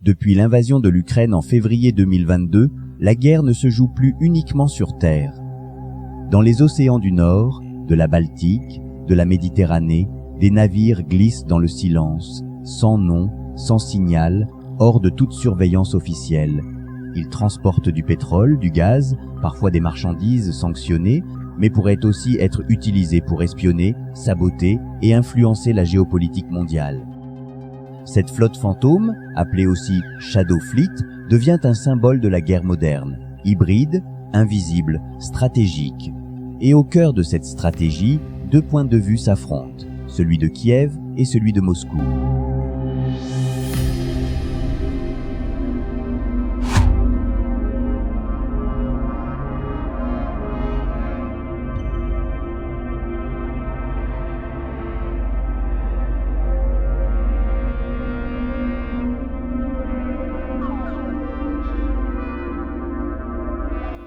Depuis l'invasion de l'Ukraine en février 2022, la guerre ne se joue plus uniquement sur terre. Dans les océans du Nord, de la Baltique, de la Méditerranée, des navires glissent dans le silence, sans nom, sans signal, hors de toute surveillance officielle. Ils transportent du pétrole, du gaz, parfois des marchandises sanctionnées, mais pourraient aussi être utilisés pour espionner, saboter et influencer la géopolitique mondiale. Cette flotte fantôme, appelée aussi Shadow Fleet, devient un symbole de la guerre moderne, hybride, invisible, stratégique. Et au cœur de cette stratégie, deux points de vue s'affrontent, celui de Kiev et celui de Moscou.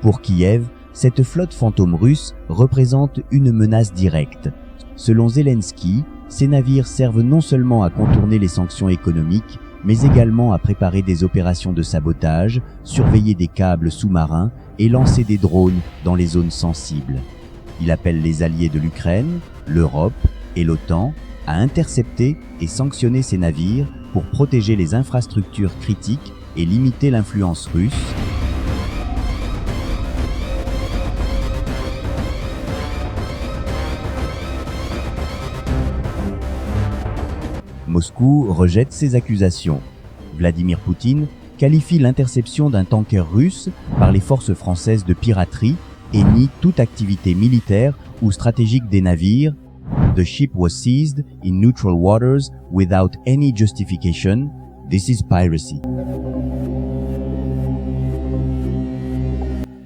Pour Kiev, cette flotte fantôme russe représente une menace directe. Selon Zelensky, ces navires servent non seulement à contourner les sanctions économiques, mais également à préparer des opérations de sabotage, surveiller des câbles sous-marins et lancer des drones dans les zones sensibles. Il appelle les alliés de l'Ukraine, l'Europe et l'OTAN à intercepter et sanctionner ces navires pour protéger les infrastructures critiques et limiter l'influence russe. Moscou rejette ces accusations. Vladimir Poutine qualifie l'interception d'un tanker russe par les forces françaises de piraterie et nie toute activité militaire ou stratégique des navires. The ship was seized in neutral waters without any justification. This is piracy.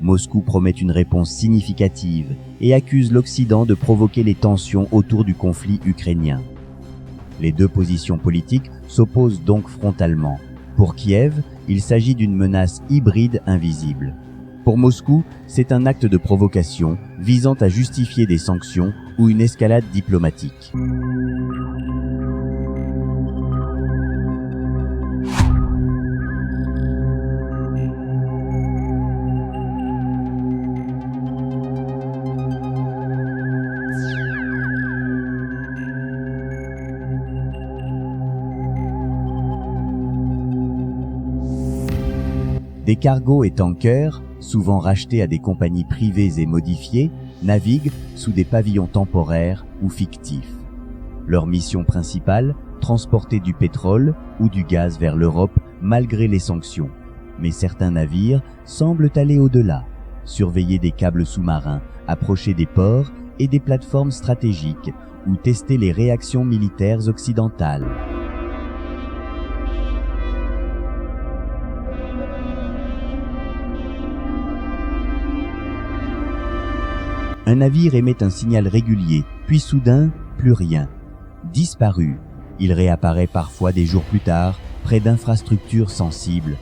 Moscou promet une réponse significative et accuse l'Occident de provoquer les tensions autour du conflit ukrainien. Les deux positions politiques s'opposent donc frontalement. Pour Kiev, il s'agit d'une menace hybride invisible. Pour Moscou, c'est un acte de provocation visant à justifier des sanctions ou une escalade diplomatique. Des cargos et tankers, souvent rachetés à des compagnies privées et modifiées, naviguent sous des pavillons temporaires ou fictifs. Leur mission principale, transporter du pétrole ou du gaz vers l'Europe malgré les sanctions. Mais certains navires semblent aller au-delà, surveiller des câbles sous-marins, approcher des ports et des plateformes stratégiques ou tester les réactions militaires occidentales. Un navire émet un signal régulier, puis soudain, plus rien. Disparu, il réapparaît parfois des jours plus tard, près d'infrastructures sensibles.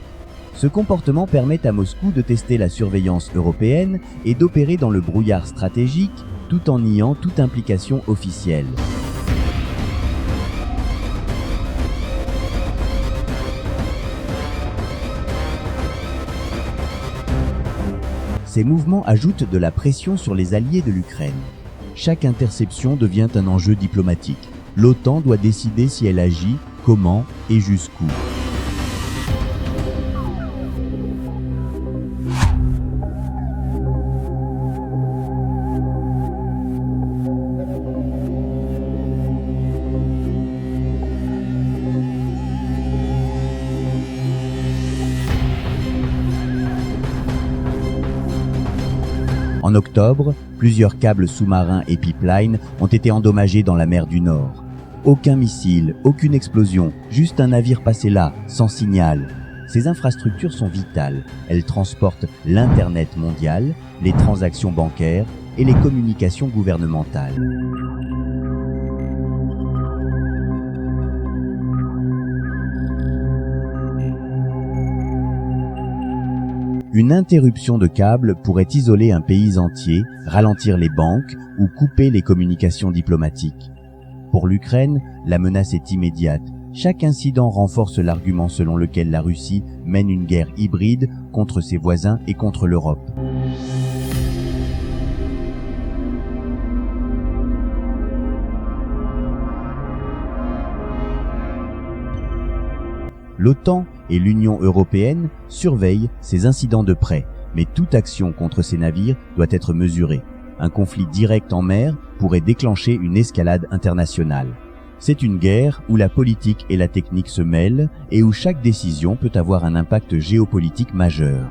Ce comportement permet à Moscou de tester la surveillance européenne et d'opérer dans le brouillard stratégique, tout en niant toute implication officielle. Ces mouvements ajoutent de la pression sur les alliés de l'Ukraine. Chaque interception devient un enjeu diplomatique. L'OTAN doit décider si elle agit, comment et jusqu'où. En octobre, plusieurs câbles sous-marins et pipelines ont été endommagés dans la mer du Nord. Aucun missile, aucune explosion, juste un navire passé là, sans signal. Ces infrastructures sont vitales. Elles transportent l'Internet mondial, les transactions bancaires et les communications gouvernementales. Une interruption de câble pourrait isoler un pays entier, ralentir les banques ou couper les communications diplomatiques. Pour l'Ukraine, la menace est immédiate, Chaque incident renforce l'argument selon lequel la Russie mène une guerre hybride contre ses voisins et contre l'Europe. L'OTAN et l'Union européenne surveillent ces incidents de près, mais toute action contre ces navires doit être mesurée. Un conflit direct en mer pourrait déclencher une escalade internationale. C'est une guerre où la politique et la technique se mêlent et où chaque décision peut avoir un impact géopolitique majeur.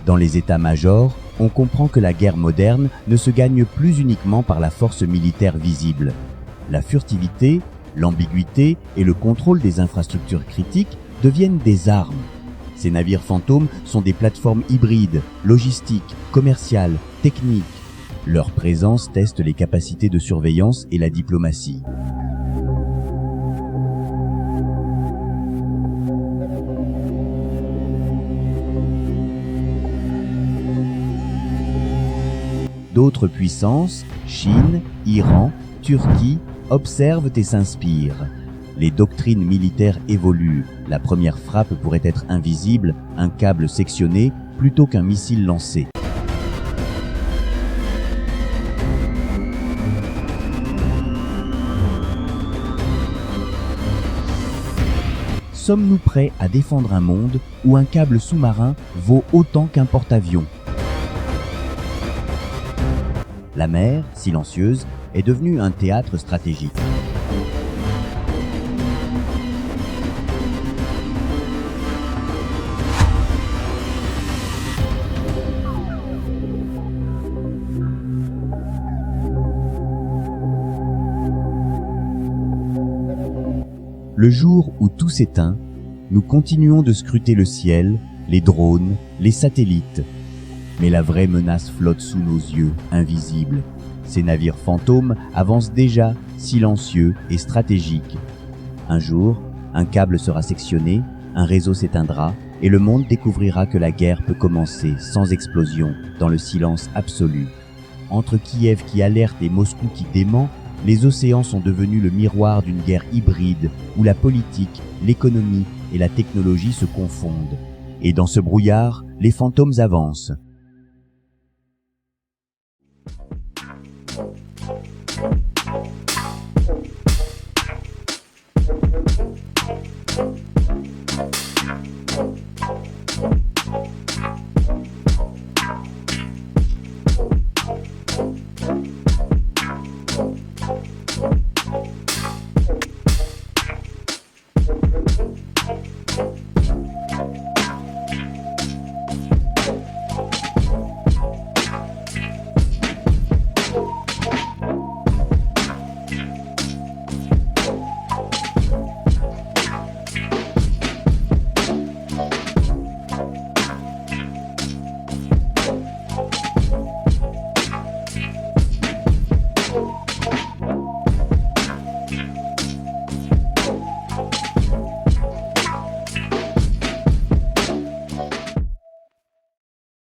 Dans les états-majors, on comprend que la guerre moderne ne se gagne plus uniquement par la force militaire visible. La furtivité, l'ambiguïté et le contrôle des infrastructures critiques deviennent des armes. Ces navires fantômes sont des plateformes hybrides, logistiques, commerciales, techniques. Leur présence teste les capacités de surveillance et la diplomatie. D'autres puissances, Chine, Iran, Turquie, observent et s'inspirent. Les doctrines militaires évoluent. La première frappe pourrait être invisible, un câble sectionné, plutôt qu'un missile lancé. Sommes-nous prêts à défendre un monde où un câble sous-marin vaut autant qu'un porte-avions ? La mer, silencieuse, est devenue un théâtre stratégique. Le jour où tout s'éteint, nous continuons de scruter le ciel, les drones, les satellites. Mais la vraie menace flotte sous nos yeux, invisible. Ces navires fantômes avancent déjà, silencieux et stratégiques. Un jour, un câble sera sectionné, un réseau s'éteindra, et le monde découvrira que la guerre peut commencer sans explosion, dans le silence absolu. Entre Kiev qui alerte et Moscou qui dément, les océans sont devenus le miroir d'une guerre hybride où la politique, l'économie et la technologie se confondent. Et dans ce brouillard, les fantômes avancent.